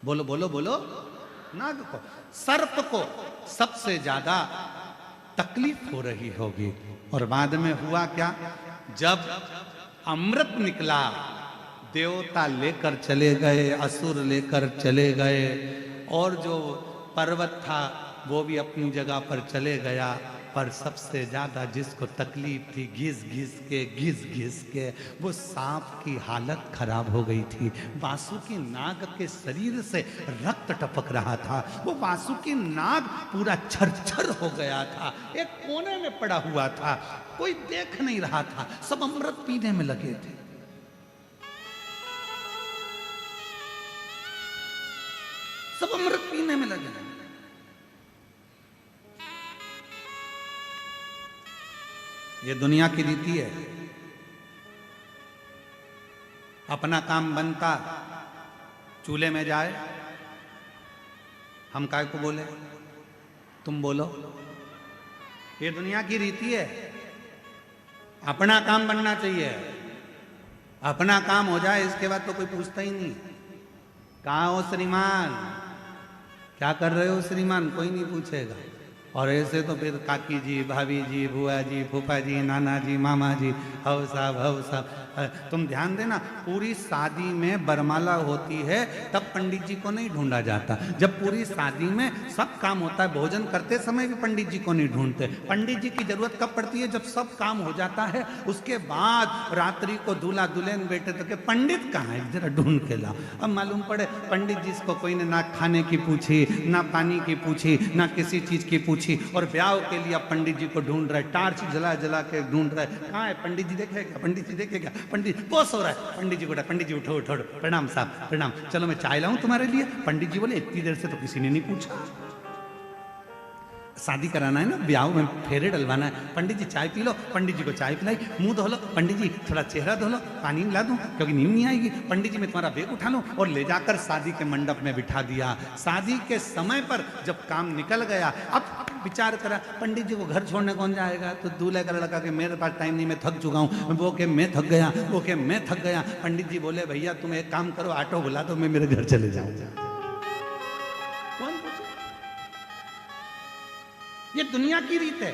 बोलो बोलो बोलो। नाग को, सर्प को सबसे ज्यादा तकलीफ हो रही होगी। और बाद में हुआ क्या, जब अमृत निकला, देवता लेकर चले गए, असुर लेकर चले गए, और जो पर्वत था वो भी अपनी जगह पर चले गया। पर सबसे ज्यादा जिसको तकलीफ थी, घिस घिस के वो सांप की हालत खराब हो गई थी। वासुकी नाग के शरीर से रक्त टपक रहा था। वो वासुकी नाग पूरा छरछर हो गया था, एक कोने में पड़ा हुआ था, कोई देख नहीं रहा था, सब अमृत पीने में लगे थे। सब अमृत पीने में लगे थे। ये दुनिया की रीति है। अपना काम बनता, चूल्हे में जाए, हम काय को बोले, तुम बोलो। ये दुनिया की रीति है। अपना काम बनना चाहिए, अपना काम हो जाए, इसके बाद तो कोई पूछता ही नहीं। कहाँ हो श्रीमान, क्या कर रहे हो श्रीमान, कोई नहीं पूछेगा। और ऐसे तो फिर काकी जी, भाभी जी, बुआ जी, फूफा जी, नाना जी, मामा जी, हव साहब। तुम ध्यान देना, पूरी शादी में बरमाला होती है तब पंडित जी को नहीं ढूंढा जाता। जब पूरी शादी में सब काम होता है, भोजन करते समय भी पंडित जी को नहीं ढूंढते। पंडित जी की जरूरत कब पड़ती है, जब सब काम हो जाता है, उसके बाद रात्रि को दूल्हा दुल्हन बेटे तो के पंडित कहाँ है, जरा ढूंढ के लाओ। अब मालूम पड़े पंडित जी को कोई ने ना खाने की पूछी, ना पानी की पूछी, ना किसी चीज की पूछी, और ब्याह के लिए अब पंडित जी को ढूंढ रहे, टार्च जला जला के ढूंढ रहे। कहाँ है पंडित जी, देखेगा पंडित जी, देखेगा पंडित, बॉस हो रहा है। पंडित जी को, पंडित जी उठो उठो, प्रणाम साहब प्रणाम, चलो मैं चाय लाऊं तुम्हारे लिए। पंडित जी बोले इतनी देर से तो किसी ने नहीं पूछा, शादी कराना है ना, ब्याह में फेरे डलवाना है। पंडित जी चाय पी लो, पंडित जी को चाय पिलाई, मुंह धो लो, पंडित जी थोड़ा चेहरा धो लो, पानी मिला दूं क्योंकि नींद नहीं आएगी। पंडित जी मैं तुम्हारा बैग उठा लूं, और ले जाकर शादी के मंडप में बिठा दिया। शादी के समय पर जब काम निकल गया, अब विचार करा, पंडित जी को घर छोड़ने कौन जाएगा, तो दूल्हे का लड़का के मेरे पास टाइम नहीं, मैं थक चुका हूँ, वो के मैं थक गया, वो के मैं थक गया। पंडित जी बोले भैया तुम एक काम करो, ऑटो बुला दो, मैं मेरे घर चले जाऊंगा। ये दुनिया की रीत है।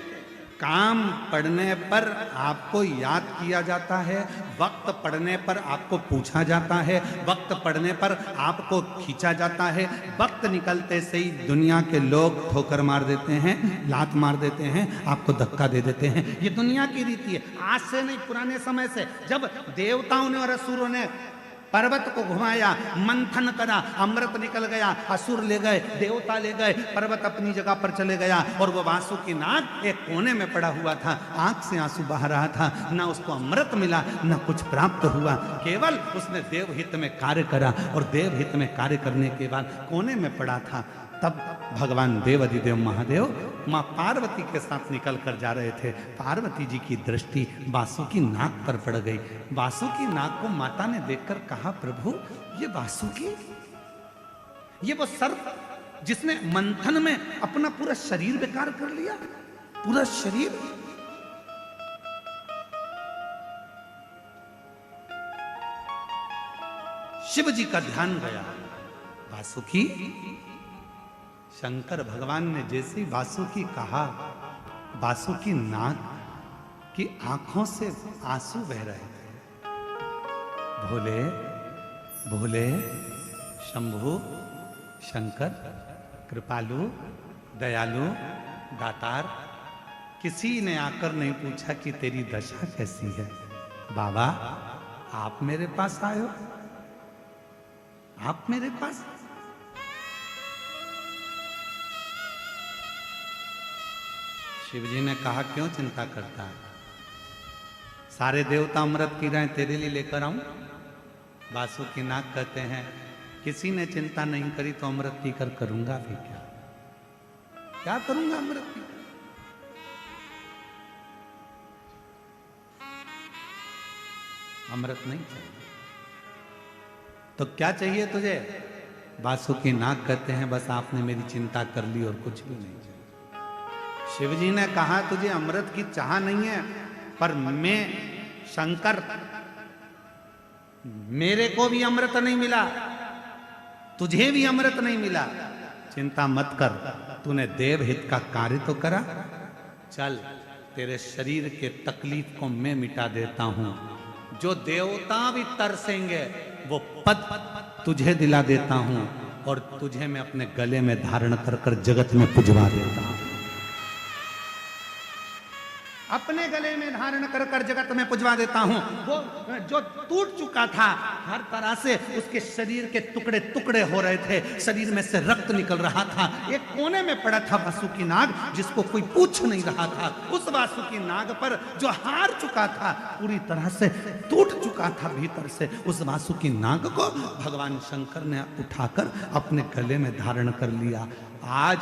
काम पड़ने पर आपको याद किया जाता है, वक्त पड़ने पर आपको पूछा जाता है, वक्त पड़ने पर आपको खींचा जाता है। वक्त निकलते से ही दुनिया के लोग ठोकर मार देते हैं, लात मार देते हैं, आपको धक्का दे देते हैं। ये दुनिया की रीति है। आज से नहीं, पुराने समय से, जब देवताओं ने और असुरों ने पर्वत को घुमाया, मंथन करा, अमृत निकल गया, असुर ले गए, देवता ले गए, पर्वत अपनी जगह पर चले गया, और वो वासुकी नाग एक कोने में पड़ा हुआ था, आंख से आंसू बह रहा था। ना उसको अमृत मिला, ना कुछ प्राप्त हुआ, केवल उसने देवहित में कार्य करा, और देवहित में कार्य करने के बाद कोने में पड़ा था। तब भगवान देवाधिदेव महादेव माँ पार्वती के साथ निकल कर जा रहे थे। पार्वती जी की दृष्टि वासुकी नाग पर पड़ गई। वासुकी नाग को माता ने देखकर कहा, प्रभु ये वासुकी, ये वो सर्प जिसने मंथन में अपना पूरा शरीर बेकार कर लिया, पूरा शरीर। शिव जी का ध्यान गया, वासुकी, शंकर भगवान ने जैसे वासुकी कहा, वासुकी नाग की आंखों से आंसू बह रहे थे। भोले भोले शंभु शंकर कृपालु दयालु दातार, किसी ने आकर नहीं पूछा कि तेरी दशा कैसी है। बाबा आप मेरे पास आए हो, आप मेरे पास। शिव जी ने कहा क्यों चिंता करता है, सारे देवता अमृत पी रहे हैं, तेरे लिए लेकर आऊं। वासुकी नाग कहते हैं किसी ने चिंता नहीं करी तो अमृत पीकर करूंगा भी क्या, क्या करूंगा अमृत पीकर। अमृत नहीं चाहिए तो क्या चाहिए तुझे। वासुकी नाग कहते हैं बस आपने मेरी चिंता कर ली और कुछ भी नहीं चाहिए। शिव जी ने कहा तुझे अमृत की चाह नहीं है, पर मैं शंकर, मेरे को भी अमृत नहीं मिला, तुझे भी अमृत नहीं मिला, चिंता मत कर, तूने देव हित का कार्य तो करा। चल तेरे शरीर के तकलीफ को मैं मिटा देता हूं, जो देवता भी तरसेंगे वो पद तुझे दिला देता हूं, और तुझे मैं अपने गले में धारण कर कर जगत में पुजवा देता हूं। अपने गले में धारण कर कर जगत में पुजवा देता हूं। वो जो टूट चुका था हर तरह से, उसके शरीर के टुकड़े टुकड़े हो रहे थे, शरीर में से रक्त निकल रहा था। एक कोने में पड़ा था वासुकी नाग, जिसको कोई पूछ नहीं रहा था। उस वासुकी नाग पर जो हार चुका था, पूरी तरह से टूट चुका था भीतर से, उस वासुकी नाग को भगवान शंकर ने उठाकर अपने गले में धारण कर लिया। आज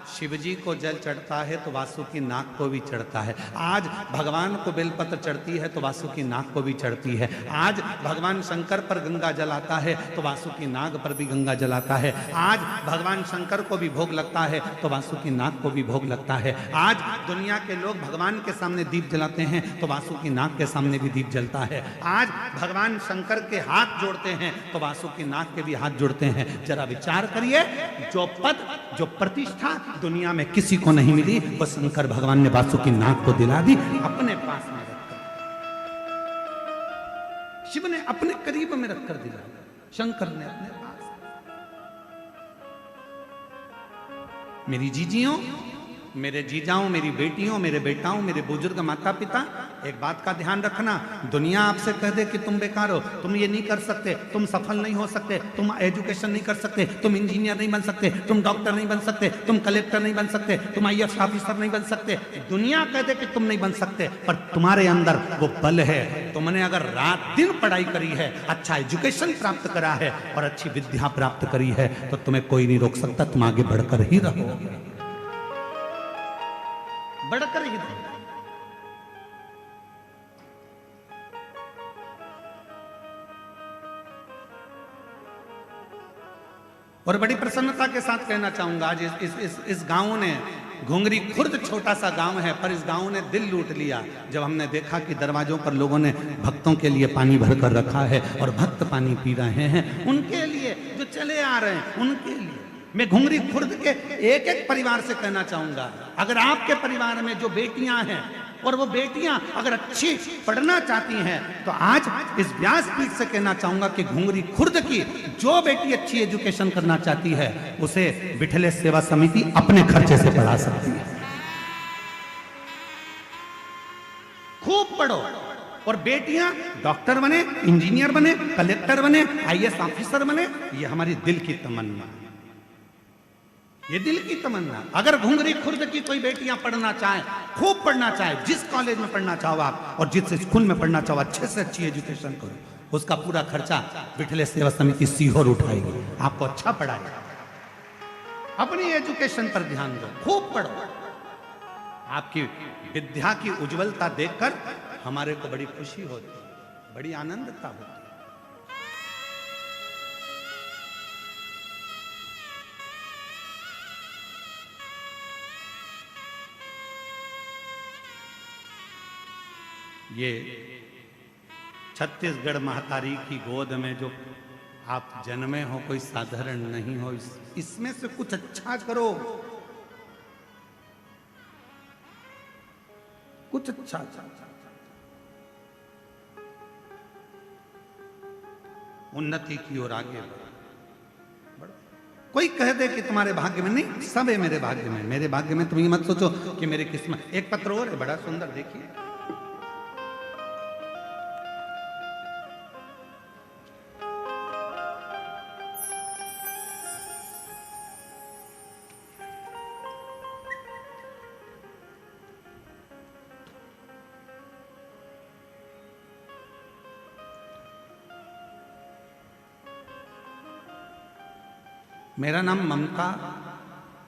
शिवजी को जल चढ़ता है तो वासुकी नाग को भी चढ़ता है। आज भगवान को बेलपत्र चढ़ती है तो वासुकी नाग को भी चढ़ती है। आज भगवान शंकर पर गंगा जल आता है तो वासुकी नाग पर भी गंगा जल आता है। आज भगवान शंकर को भी भोग लगता है तो वासुकी नाग को भी भोग लगता है। आज दुनिया के लोग भगवान के सामने दीप जलाते हैं तो वासुकी नाग के सामने भी दीप जलता है। आज भगवान शंकर के हाथ जोड़ते हैं तो वासुकी नाग के भी हाथ जोड़ते हैं। जरा विचार करिए, जो पद, जो प्रतिष्ठा दुनिया में किसी को नहीं मिली, वो शंकर भगवान ने वासुकी नाग को दिला दी, अपने पास में रखकर। शिव ने अपने करीब में रखकर दिला, शंकर ने अपने पास। मेरी जीजियों, मेरे जीजाओं, मेरी बेटियों, मेरे बेटाओं, मेरे बुजुर्ग माता पिता, एक बात का ध्यान रखना, दुनिया आपसे कह दे कि तुम बेकार हो, तुम ये नहीं कर सकते, तुम सफल नहीं हो सकते, तुम एजुकेशन नहीं कर सकते, तुम इंजीनियर नहीं बन सकते, तुम डॉक्टर नहीं बन सकते, तुम कलेक्टर नहीं बन सकते, तुम आईएएस ऑफिसर नहीं बन सकते। दुनिया कह दे कि तुम नहीं बन सकते, पर तुम्हारे अंदर वो बल है। तुमने अगर रात दिन पढ़ाई करी है, अच्छा एजुकेशन प्राप्त करा है और अच्छी विद्या प्राप्त करी है, तो तुम्हें कोई नहीं रोक सकता, तुम आगे बढ़कर ही रहो, बढ़कर ही रहो। और बड़ी प्रसन्नता के साथ कहना चाहूंगा, आज इस गांव ने, घुंगरी खुर्द छोटा सा गांव है, पर इस गांव ने दिल लूट लिया जब हमने देखा कि दरवाजों पर लोगों ने भक्तों के लिए पानी भरकर रखा है और भक्त पानी पी रहे हैं। उनके लिए जो चले आ रहे हैं, उनके लिए मैं घुंगरी खुर्द के एक एक परिवार से कहना चाहूंगा, अगर आपके परिवार में जो बेटियां हैं और वो बेटियां अगर अच्छी पढ़ना चाहती हैं, तो आज इस व्यासपीठ से कहना चाहूंगा कि घुंगरी खुर्द की जो बेटी अच्छी एजुकेशन करना चाहती है, उसे बिठले सेवा समिति अपने खर्चे से पढ़ा सकती है। खूब पढ़ो और बेटियां डॉक्टर बने, इंजीनियर बने, कलेक्टर बने, आईएएस ऑफिसर बने, ये हमारी दिल की तमन्ना, ये दिल की तमन्ना। अगर घुंगरी खुर्द की कोई बेटियां पढ़ना चाहें, खूब पढ़ना चाहें, जिस कॉलेज में पढ़ना चाहो आप और जिस स्कूल में पढ़ना चाहो, अच्छे से अच्छी एजुकेशन करो, उसका पूरा खर्चा बिठले सेवा समिति सीहोर उठाएगी, आपको अच्छा पढ़ाएगा। अपनी एजुकेशन पर ध्यान दो, खूब पढ़ो। आपकी विद्या की उज्जवलता देखकर हमारे को बड़ी खुशी होती है, बड़ी आनंदता होती है। ये छत्तीसगढ़ महतारी की गोद में जो आप जन्मे हो, कोई साधारण नहीं हो। इसमें से कुछ अच्छा करो, कुछ अच्छा। उन्नति की ओर आगे बढ़ो। कोई कह दे कि तुम्हारे भाग्य में नहीं, सब है मेरे भाग्य में, मेरे भाग्य में। तुम ये मत सोचो कि मेरी किस्मत। एक पत्र और है बड़ा सुंदर, देखिए। मेरा नाम ममता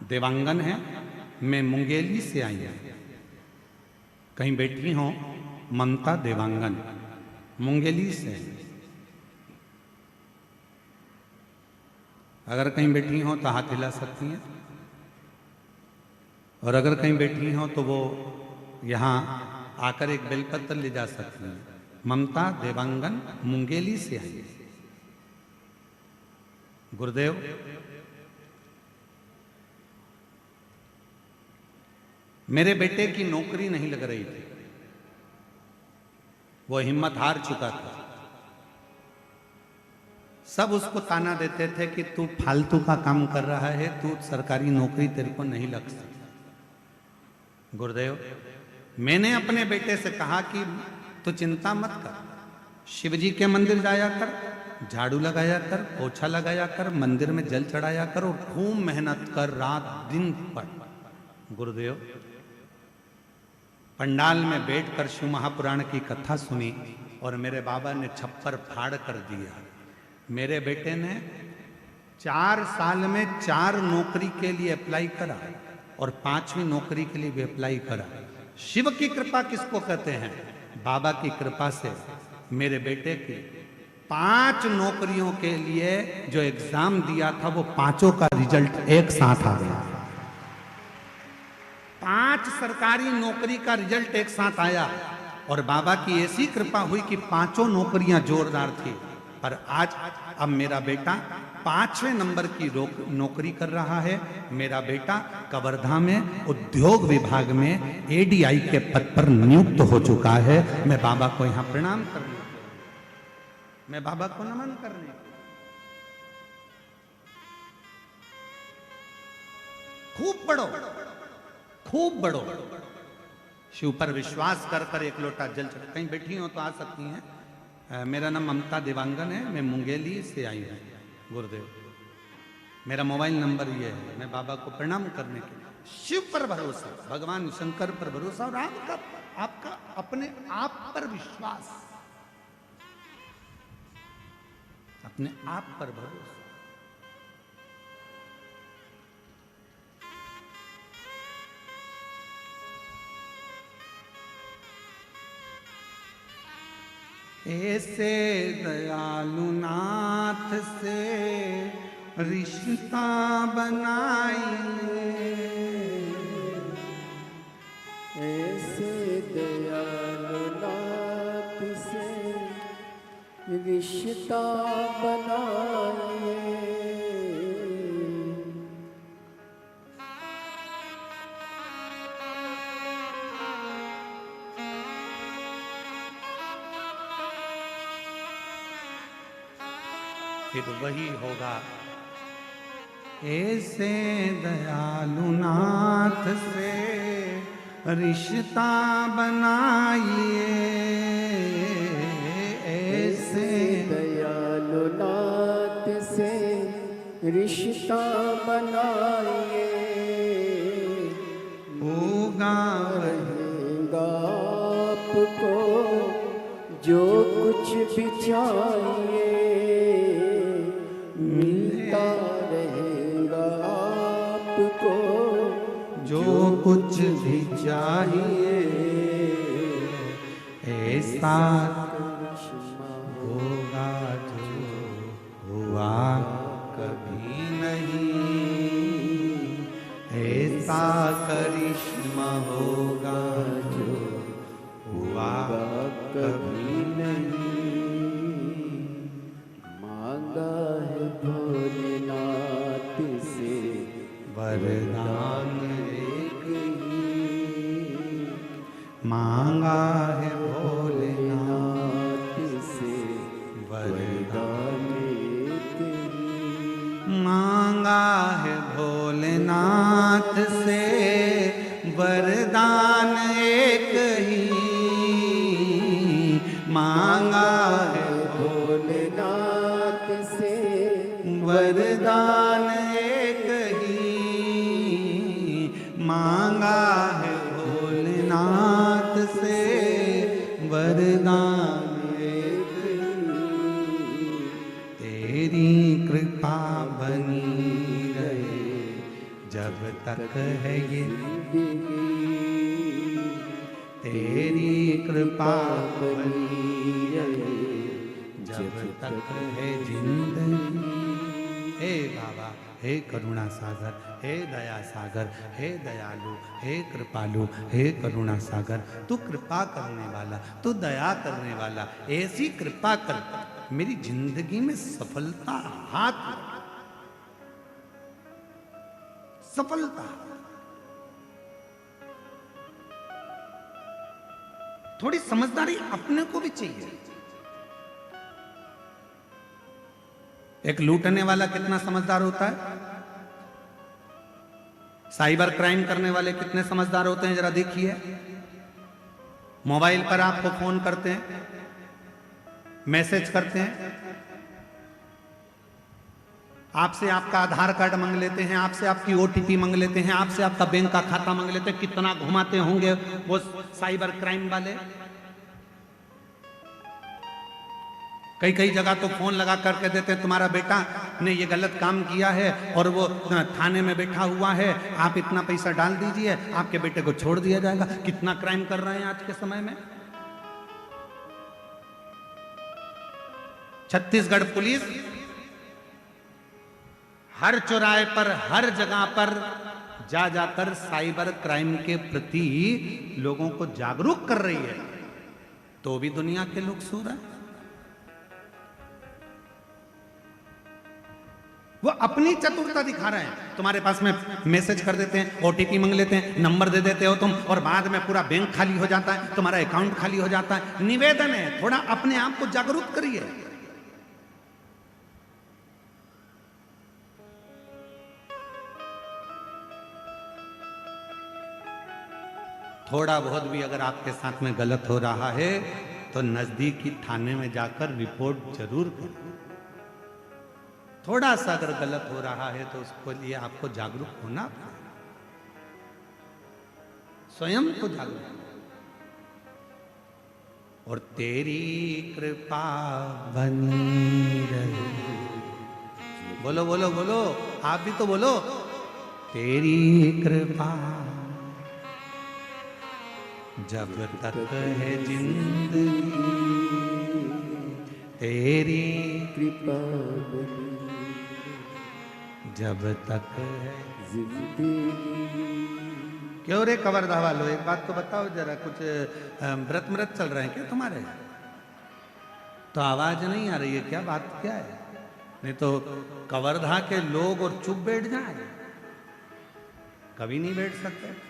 देवांगन है, मैं मुंगेली से आई हूँ। कहीं बैठी हो, ममता देवांगन मुंगेली से। अगर कहीं बैठी हो तो हाथ हिला सकती हैं, और अगर कहीं बैठी हो तो वो यहाँ आकर एक बेलपत्र ले जा सकती हैं। ममता देवांगन मुंगेली से आई है। गुरुदेव, मेरे बेटे की नौकरी नहीं लग रही थी, वो हिम्मत हार चुका था। सब उसको ताना देते थे कि तू फालतू का काम कर रहा है, तू सरकारी नौकरी तेरे को नहीं लग सकती। गुरुदेव, मैंने अपने बेटे से कहा कि तू चिंता मत कर, शिव जी के मंदिर जाया कर, झाड़ू लगाया कर, पोछा लगाया कर, मंदिर में जल चढ़ाया कर और खूब मेहनत कर, रात दिन पढ़। गुरुदेव, पंडाल में बैठकर शिव महापुराण की कथा सुनी और मेरे बाबा ने छप्पर फाड़ कर दिया। मेरे बेटे ने 4 साल में 4 नौकरी के लिए अप्लाई करा और 5वीं नौकरी के लिए भी अप्लाई करा। शिव की कृपा किसको कहते हैं? बाबा की कृपा से मेरे बेटे की 5 नौकरियों के लिए जो एग्जाम दिया था वो 5 का रिजल्ट एक साथ आ गया। 5 सरकारी नौकरी का रिजल्ट एक साथ आया और बाबा की ऐसी कृपा हुई कि 5 नौकरियां जोरदार थी। पर आज अब मेरा बेटा 5वें नंबर की नौकरी कर रहा है। मेरा बेटा कवर्धा में उद्योग विभाग में एडीआई के पद पर नियुक्त हो चुका है। मैं बाबा को यहां प्रणाम करने, मैं बाबा को नमन करने, खूब बढ़ो, खूब बढ़ो। शिव पर विश्वास कर कर एक लोटा जल चढ़, कहीं बैठी हो तो आ सकती हैं। मेरा नाम ममता देवांगन है, मैं मुंगेली से आई हूँ। गुरुदेव, मेरा मोबाइल नंबर ये है। मैं बाबा को प्रणाम करने के लिए, शिव पर भरोसा, भगवान शंकर पर भरोसा और आपका अपने आप पर विश्वास, अपने आप पर भरोसा। ऐसे दयालु नाथ से रिश्ता बनाइए, ऐसे दयालु नाथ से रिश्ता बनाइए। फिर वही होगा। ऐसे दयालु नाथ से रिश्ता बनाइए, ऐसे दयालु नाथ से रिश्ता बनाइए। होगा रहेगा आपको जो कुछ भी चाहिए, मिलता रहेगा आपको जो कुछ भी चाहिए। ऐसा होगा जो हुआ कभी नहीं, ऐसा करिश्मा होगा जो हुआ कभी नहीं। मांगा है भोलेनाथ से वरदान एक ही, मांगा है भोलेनाथ नाथ से वरदान, एक ही। मांगा है भोलेनाथ से वरदान एक ही, मांगा है भोलेनाथ से वरदान एक ही, मांगा है भोलेनाथ से वरदान एक ही। तेरी कृपा बनी रहे जब तक है ये, तेरी कृपा बनी रहे जब तक है जिंदगी। हे बाबा, हे करुणा सागर, हे दया सागर, हे दयालु, हे कृपालु, हे करुणा सागर, तू कृपा करने वाला, तू दया करने वाला, ऐसी कृपा कर मेरी जिंदगी में सफलता हाथ लगा। सफलता। थोड़ी समझदारी अपने को भी चाहिए। एक लूटने वाला कितना समझदार होता है, साइबर क्राइम करने वाले कितने समझदार होते हैं, जरा देखिए। मोबाइल पर आपको फोन करते हैं, मैसेज करते हैं, आपसे आपका आधार कार्ड मांग लेते हैं, आपसे आपकी ओटीपी मांग लेते हैं, आपसे आपका बैंक का खाता मांग लेते हैं। कितना घुमाते होंगे वो साइबर क्राइम वाले। कई कई जगह तो फोन लगा करके देते हैं, तुम्हारा बेटा ने ये गलत काम किया है और वो थाने में बैठा हुआ है, आप इतना पैसा डाल दीजिए, आपके बेटे को छोड़ दिया जाएगा। कितना क्राइम कर रहे हैं आज के समय में। छत्तीसगढ़ पुलिस हर चौराहे पर, हर जगह पर जा जाकर साइबर क्राइम के प्रति लोगों को जागरूक कर रही है, तो भी दुनिया के लोग सो रहे हैं। वो अपनी चतुरता दिखा रहे हैं। तुम्हारे पास में मैसेज कर देते हैं, ओटीपी मांग लेते हैं, नंबर दे देते हो तुम, और बाद में पूरा बैंक खाली हो जाता है, तुम्हारा अकाउंट खाली हो जाता है। निवेदन है, थोड़ा अपने आप को जागरूक करिए। थोड़ा बहुत भी अगर आपके साथ में गलत हो रहा है तो नजदीकी थाने में जाकर रिपोर्ट जरूर करें। थोड़ा सा अगर गलत हो रहा है तो उसके लिए आपको जागरूक होना पड़ेगा, स्वयं को जागरूक। और तेरी कृपा बनी रहे, बोलो बोलो बोलो, आप भी तो बोलो, तेरी कृपा जब तक है जिंदगी, तेरी कृपा बनी जब तक है जिंदगी। क्यों रे कवर्धा वालों, एक बात तो बताओ जरा, कुछ व्रत मृत चल रहे हैं क्या तुम्हारे? तो आवाज नहीं आ रही है क्या? बात क्या है? नहीं तो कवर्धा के लोग और चुप बैठ जाए, कभी नहीं बैठ सकते।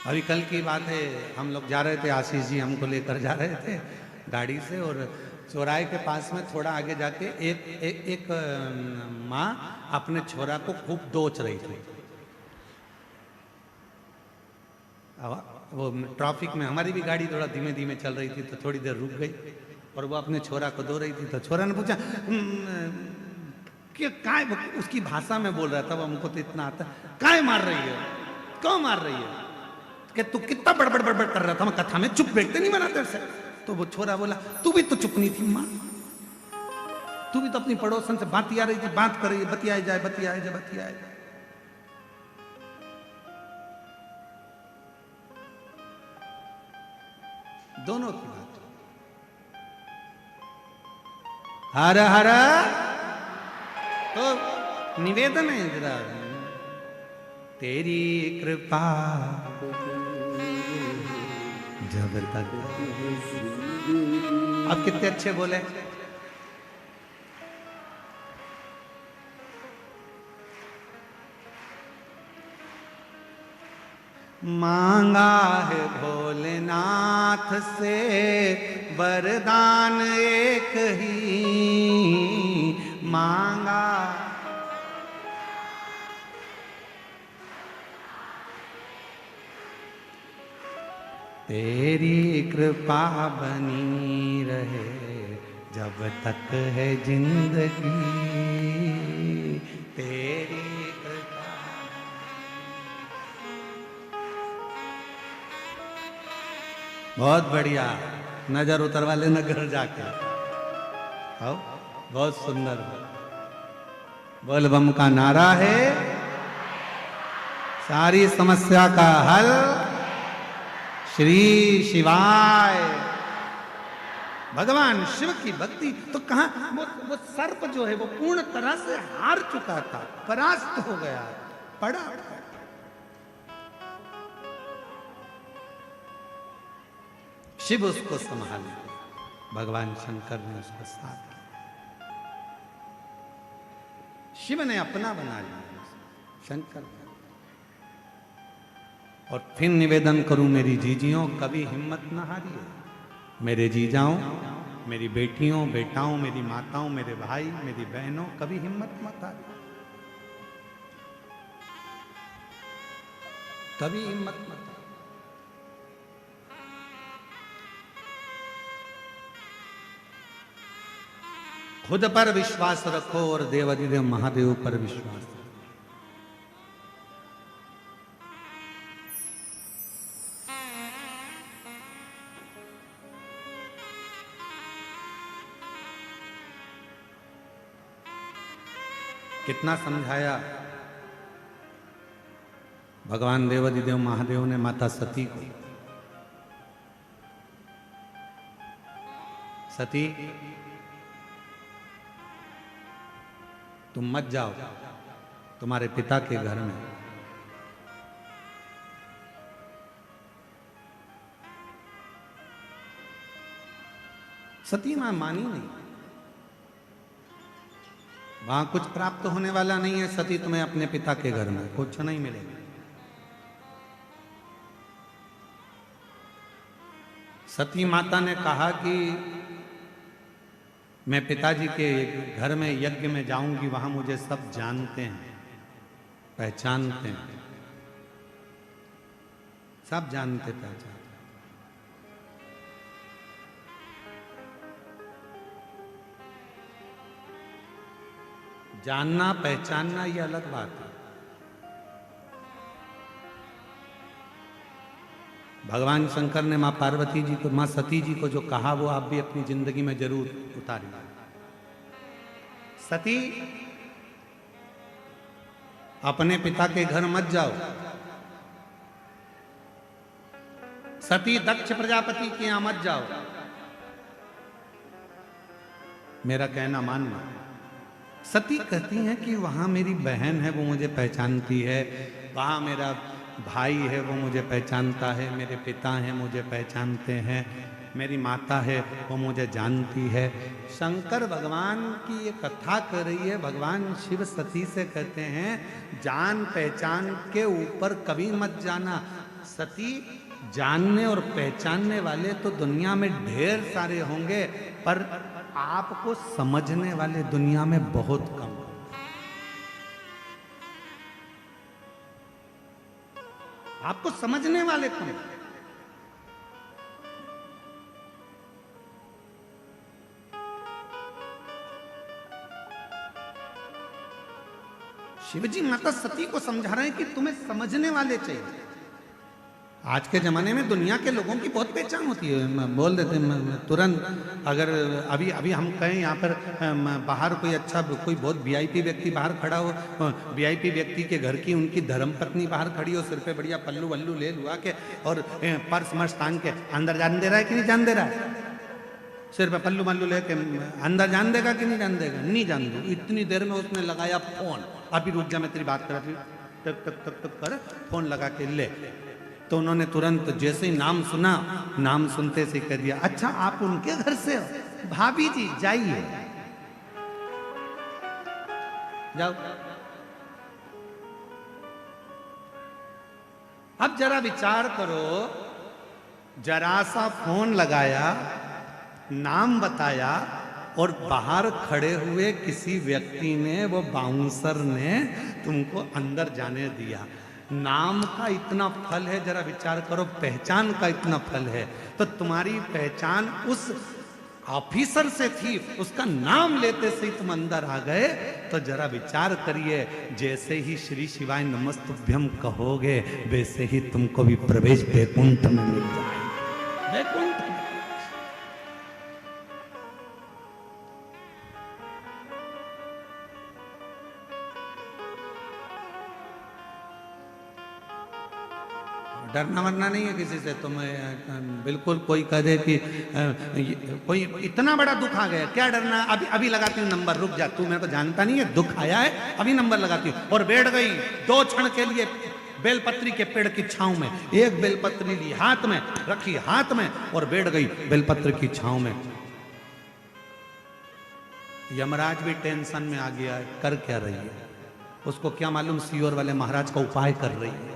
अभी कल की बात है, हम लोग जा रहे थे, आशीष जी हमको लेकर जा रहे थे गाड़ी से, और चौराहे के पास में थोड़ा आगे जाके एक माँ अपने छोरा को खूब दोच रही थी। वो ट्रैफिक में हमारी भी गाड़ी थोड़ा धीमे धीमे चल रही थी, तो थोड़ी देर रुक गई और वो अपने छोरा को दो रही थी। तो छोरा ने पूछा कि काय, उसकी भाषा में बोल रहा था, वो हमको तो इतना आता, काय मार रही है, क्यों मार रही है, कि तू कितना बड़बड़ बड़बड़ कर रहा था, मैं कथा में चुप बैठते नहीं बनाते से। तो वो छोरा बोला, तू भी तो चुप नहीं थी माँ, तू भी तो अपनी पड़ोसन से बात आ रही थी, बात कर रही है, बतियाए जाए बतियाए जाए बतियाए जाए। दोनों की बात। हर हर तो निवेदन है जरा, तेरी कृपा जब तक। अब कितने अच्छे बोले। मांगा है भोलेनाथ से वरदान एक ही, मांगा तेरी कृपा बनी रहे जब तक है जिंदगी, तेरी कृपा। बहुत बढ़िया, नजर उतरवा लेना घर जाके। आओ, बहुत सुंदर। बोल बम का नारा है, सारी समस्या का हल श्री शिवाय। भगवान शिव की भक्ति तो कहां, वो सर्प जो है वो पूर्ण तरह से हार चुका था, परास्त हो गया, पड़ा। शिव उसको संभाले, भगवान शंकर ने उसको साथ किया, शिव ने अपना बना लिया शंकर का। और फिर निवेदन करूं मेरी जीजियों, कभी हिम्मत न हारिए, मेरे जीजाओं, मेरी बेटियों बेटाओं, मेरी माताओं, मेरे भाई, मेरी बहनों, कभी हिम्मत मत हारिए, कभी हिम्मत मत हारिए। खुद पर विश्वास रखो और देवाधिदेव महादेव पर विश्वास रखो। कितना समझाया भगवान देवाधिदेव महादेव ने माता सती को, सती तुम मत जाओ तुम्हारे पिता के घर में। सती मां मानी नहीं, वहां कुछ प्राप्त होने वाला नहीं है, सती तुम्हें अपने पिता के घर में कुछ नहीं मिलेगा। सती माता ने कहा कि मैं पिताजी के घर में यज्ञ में जाऊंगी, वहां मुझे सब जानते हैं, पहचानते हैं, सब जानते पहचानते। जानना पहचानना ये अलग बात है। भगवान शंकर ने मां पार्वती जी को, मां सती जी को जो कहा वो आप भी अपनी जिंदगी में जरूर उतारिए। सती अपने पिता के घर मत जाओ, सती दक्ष प्रजापति के यहां मत जाओ, मेरा कहना मानना। सती कहती हैं कि वहां मेरी बहन है वो मुझे पहचानती है, वहां मेरा भाई है वो मुझे पहचानता है, मेरे पिता हैं मुझे पहचानते हैं, मेरी माता है वो मुझे जानती है। शंकर भगवान की ये कथा कर रही है, भगवान शिव सती से कहते हैं जान पहचान के ऊपर कभी मत जाना। सती, जानने और पहचानने वाले तो दुनिया में ढेर सारे होंगे, पर आपको समझने वाले दुनिया में बहुत कम। आपको समझने वाले कौन? शिवजी माता सती को समझा रहे हैं कि तुम्हें समझने वाले चाहिए। आज के ज़माने में दुनिया के लोगों की बहुत पहचान होती है, बोल देते हैं तुरंत। अगर अभी अभी हम कहें यहाँ पर बाहर कोई अच्छा, कोई बहुत वीआईपी व्यक्ति बाहर खड़ा हो, वीआईपी व्यक्ति के घर की उनकी धर्मपत्नी बाहर खड़ी हो, सिर पे बढ़िया पल्लू वल्लू ले लुआ के और पर्स मर्स टांग के, अंदर जान दे रहा है कि नहीं जान दे रहा है? सिर पे पल्लू मल्लू लेके अंदर जान देगा कि नहीं जान देगा? नहीं जान दो। इतनी देर में उसने लगाया फोन, अभी रुक जा मैं तेरी बात कर रही हूँ, टक टक टक टक कर फोन लगा के ले। तो उन्होंने तुरंत जैसे ही नाम सुना, नाम सुनते से कह दिया अच्छा आप उनके घर से हो, भाभी जी जाइए जाओ। अब जरा विचार करो, जरा सा फोन लगाया, नाम बताया और बाहर खड़े हुए किसी व्यक्ति ने, वो बाउंसर ने तुमको अंदर जाने दिया। नाम का इतना फल है, जरा विचार करो, पहचान का इतना फल है। तो तुम्हारी पहचान उस ऑफिसर से थी, उसका नाम लेते से ही तुम अंदर आ गए, तो जरा विचार करिए, जैसे ही श्री शिवाय नमस्तुभ्यम कहोगे वैसे ही तुमको भी प्रवेश वैकुंठ में मिल जाए। वैकुंठ डरना वरना नहीं है किसी से। तुम बिल्कुल कोई कहे कि कोई इतना बड़ा दुख आ गया, क्या डरना, अभी अभी लगाती हूँ नंबर, रुक जा तू, मैं तो जानता नहीं है दुख आया है, अभी नंबर लगाती हूँ, और बैठ गई 2 क्षण के लिए बेलपत्री के पेड़ की छांव में, एक बेलपत्री ली हाथ में, रखी हाथ में और बैठ गई बेलपत्र की छांव में। यमराज भी टेंशन में आ गया, कर क्या रही है? उसको क्या मालूम सीओर वाले महाराज का उपाय कर रही है।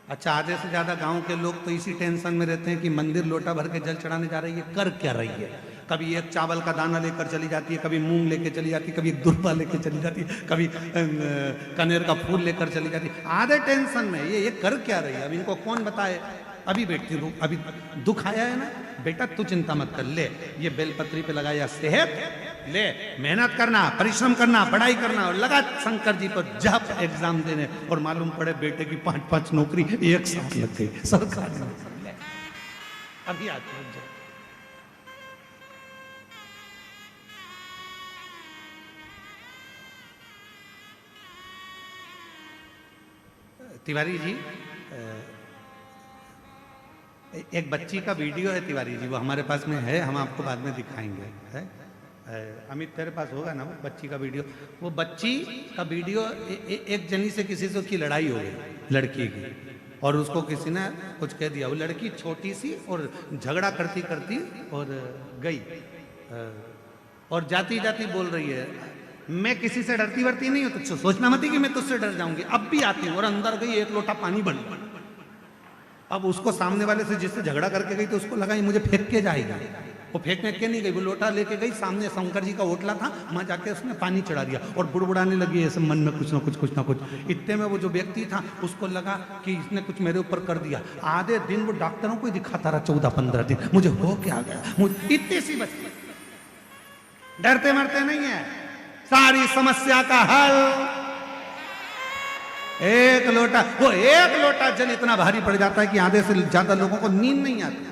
अच्छा, आधे से ज्यादा गांव के लोग तो इसी टेंशन में रहते हैं कि मंदिर लोटा भर के जल चढ़ाने जा रही है, कर क्या रही है। कभी एक चावल का दाना लेकर चली जाती है, कभी मूंग लेकर चली जाती है, कभी एक दुर्बा लेकर चली जाती है, कभी कनेर का फूल लेकर चली जाती है। आधे टेंशन में ये कर क्या रही है। अब इनको कौन बताए। अभी बेटी रू, अभी दुख आया है ना बेटा, तू चिंता मत कर, ले ये बेलपत्री पे लगाया सेहत, ले मेहनत करना, परिश्रम करना, पढ़ाई करना और लगा शंकर जी पर जब एग्जाम देने। और मालूम पड़े बेटे की 5-5 नौकरी एक साथ लग गई सरकारी नौकरी। अभी आती है। तिवारी जी, एक बच्ची का वीडियो है तिवारी जी, वो हमारे पास में है, हम आपको बाद में दिखाएंगे। है अमित तेरे पास होगा ना वो बच्ची का वीडियो। वो बच्ची का वीडियो एक जनी से किसी से की लड़ाई हो गई लड़की की, और उसको किसी ने कुछ कह दिया। वो लड़की छोटी सी और झगड़ा करती करती और गई, और जाती जाती बोल रही है मैं किसी से डरती वरती नहीं हूं, तो सोचना मत कि मैं तुझसे डर जाऊंगी, अब भी आती हूं। और अंदर गई, एक लोटा पानी बन। अब उसको सामने वाले से जिससे झगड़ा करके गई तो उसको लगा ये मुझे फेंक के जाएगा। वो फेंकने के नहीं गई, वो लोटा लेके गई, सामने शंकर जी का ओटला था, वहां जाके उसने पानी चढ़ा दिया और बुड़बुड़ाने लगी ऐसे मन में कुछ ना कुछ। इतने में वो जो व्यक्ति था उसको लगा कि इसने कुछ मेरे ऊपर कर दिया। आधे दिन वो डॉक्टरों को दिखाता रहा, 14-15 दिन, मुझे हो क्या गया, मुझे इतनी सी बच्ची। डरते मरते नहीं है, सारी समस्या का हल एक लोटा। वो एक लोटा जल इतना भारी पड़ जाता है कि आधे से ज्यादा लोगों को नींद नहीं आती,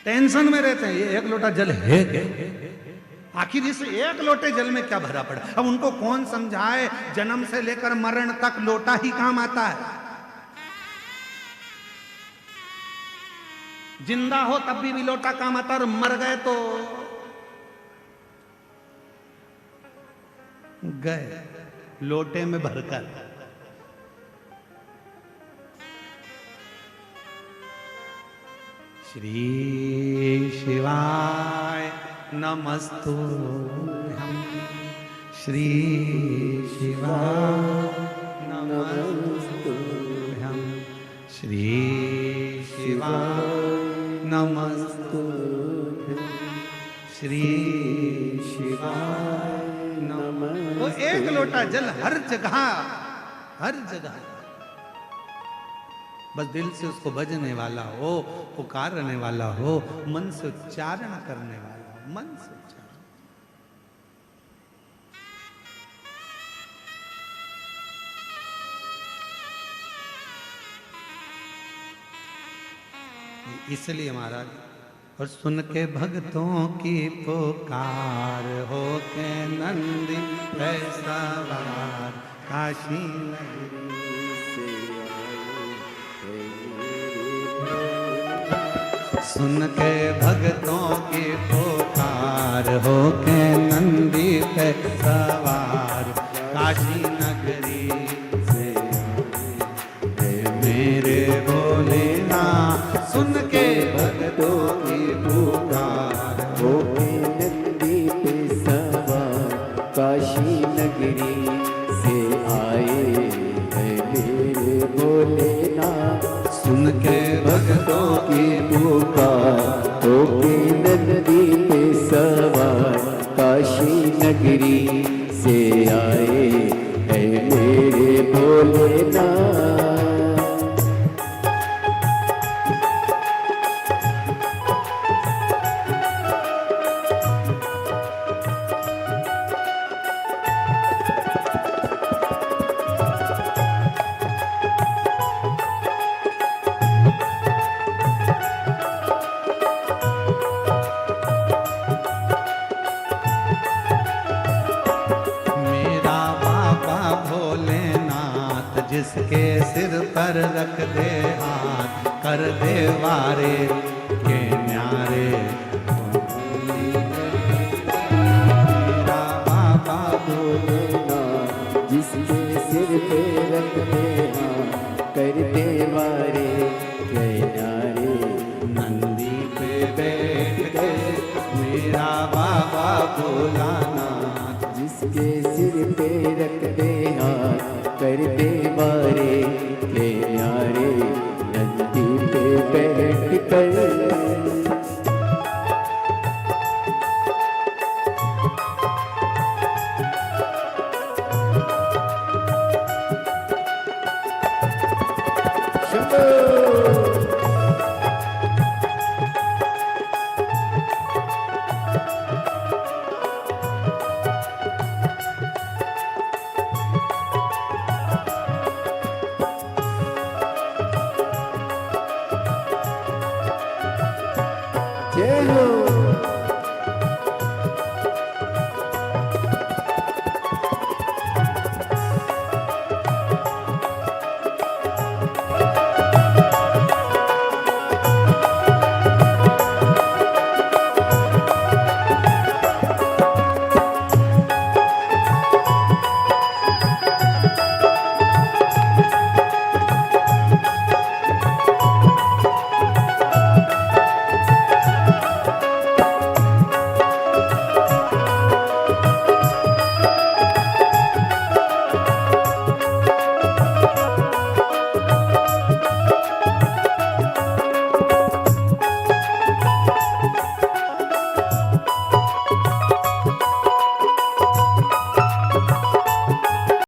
टेंशन में रहते हैं। ये एक लोटा जल है आखिर इस एक लोटे जल में क्या भरा पड़ा। अब उनको कौन समझाए, जन्म से लेकर मरण तक लोटा ही काम आता है। जिंदा हो तब भी लोटा काम आता, और मर गए तो गए लोटे में भरकर। श्री शिवाय नमस्तुभ्यं, श्री शिवाय नमस्तुभ्यं, श्री शिवाय नमस्तुभ्यं, श्री शिवाय नमः। वो एक लोटा जल हर जगह बस दिल से उसको बजने वाला हो, पुकारने वाला हो, मन से उच्चारण करने वाला हो, मन से उच्चारण। इसलिए महाराज, और सुन के भक्तों की पुकार हो के नंदी है सवार, काशी नगरी से सुन के भक्तों की पुकार हो के नंदी पे सवार, काशी नगरी से मेरे भोलेनाथ। सुन के भक्तों की पुकार हो के नंदी पे सवार, काशी नगरी से आए हैं मेरे भोलेनाथ। सुन के भक्तों की पुकार हो के नंदी पे सवार, काशी नगरी से आए हैं मेरे भोलेनाथ। जिसके सिर पर रख दे हाथ, कर दे वारे के न्यारे। बाबा भोलानाथ। जिसके सिर पे रख दे हाथ कर दे वारे ले न्यारे, नंदी पे बैठ कर